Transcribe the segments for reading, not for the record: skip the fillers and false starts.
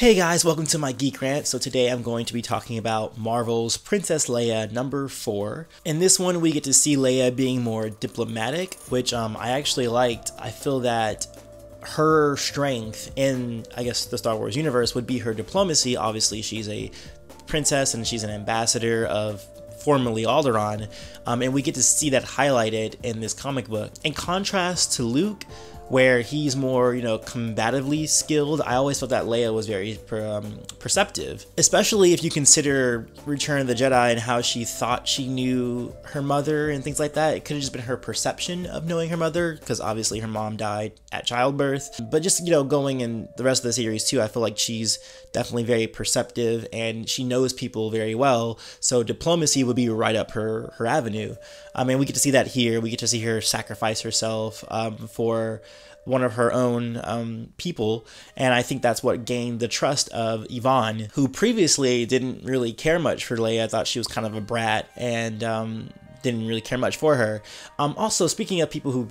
Hey guys, welcome to my Geek Rant. So today I'm going to be talking about Marvel's Princess Leia number 4. In this one we get to see Leia being more diplomatic, which I actually liked. I feel that her strength in, I guess, the Star Wars universe would be her diplomacy. Obviously she's a princess and she's an ambassador of formerly Alderaan, and we get to see that highlighted in this comic book. In contrast to Luke, where he's more, combatively skilled, I always felt that Leia was very perceptive, especially if you consider Return of the Jedi and how she thought she knew her mother and things like that. It could have just been her perception of knowing her mother, because obviously her mom died at childbirth. But just, going in the rest of the series too, I feel like she's definitely very perceptive and she knows people very well, so diplomacy would be right up her avenue. I mean, we get to see that here. We get to see her sacrifice herself for one of her own people, and I think that's what gained the trust of Yvonne, who previously didn't really care much for Leia. I thought she was kind of a brat and didn't really care much for her. Also, speaking of people who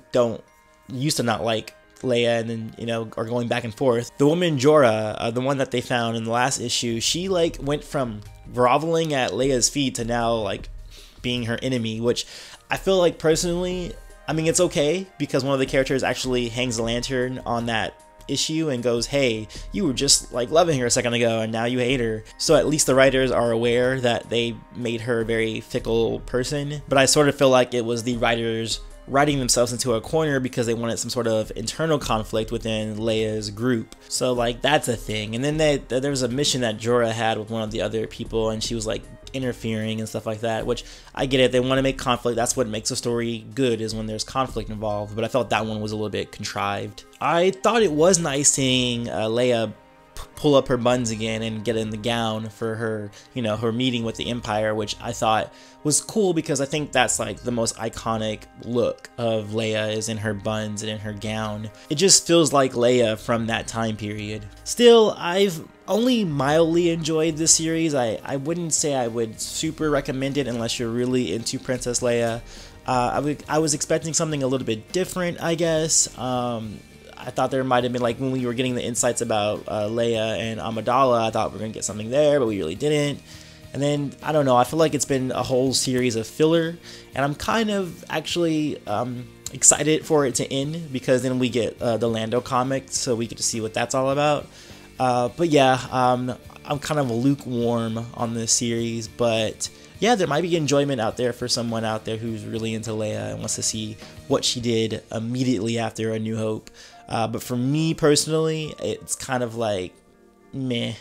used to not like Leia and then, are going back and forth, the woman Jorah, the one that they found in the last issue, she went from groveling at Leia's feet to now being her enemy, which I feel like personally, I mean, it's okay because one of the characters actually hangs a lantern on that issue and goes, hey, you were just loving her a second ago and now you hate her. So at least the writers are aware that they made her a very fickle person, but I sort of feel like it was the writers writing themselves into a corner because they wanted some sort of internal conflict within Leia's group. So that's a thing. And then there was a mission that Jorah had with one of the other people, and she was interfering and stuff like that, which I get it. They want to make conflict. That's what makes a story good, is when there's conflict involved. But I felt that one was a little bit contrived. I thought it was nice seeing Leia pull up her buns again and get in the gown for her, her meeting with the Empire, which I thought was cool because I think that's the most iconic look of Leia, is in her buns and in her gown. It just feels like Leia from that time period. Still, I've only mildly enjoyed this series. I wouldn't say I would super recommend it unless you're really into Princess Leia. I was expecting something a little bit different, I guess. I thought there might have been, when we were getting the insights about Leia and Amidala, I thought we were going to get something there, but we really didn't. And then, I don't know, I feel like it's been a whole series of filler, and I'm kind of actually excited for it to end, because then we get the Lando comic, so we get to see what that's all about. But yeah, I'm kind of lukewarm on this series, but yeah, there might be enjoyment out there for someone out there who's really into Leia and wants to see what she did immediately after A New Hope. But for me personally, it's kind of meh.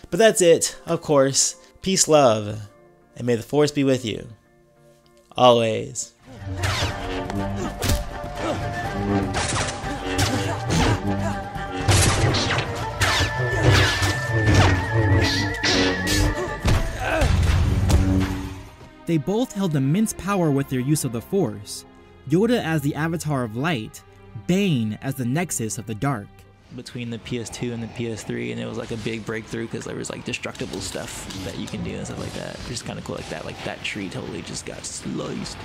But that's it, of course. Peace, love, and may the Force be with you. Always. They both held immense power with their use of the Force, Yoda as the Avatar of Light, Bane as the Nexus of the Dark. Between the PS2 and the PS3, and it was a big breakthrough because there was destructible stuff that you can do and stuff like that. It's just kind of cool that tree totally just got sliced.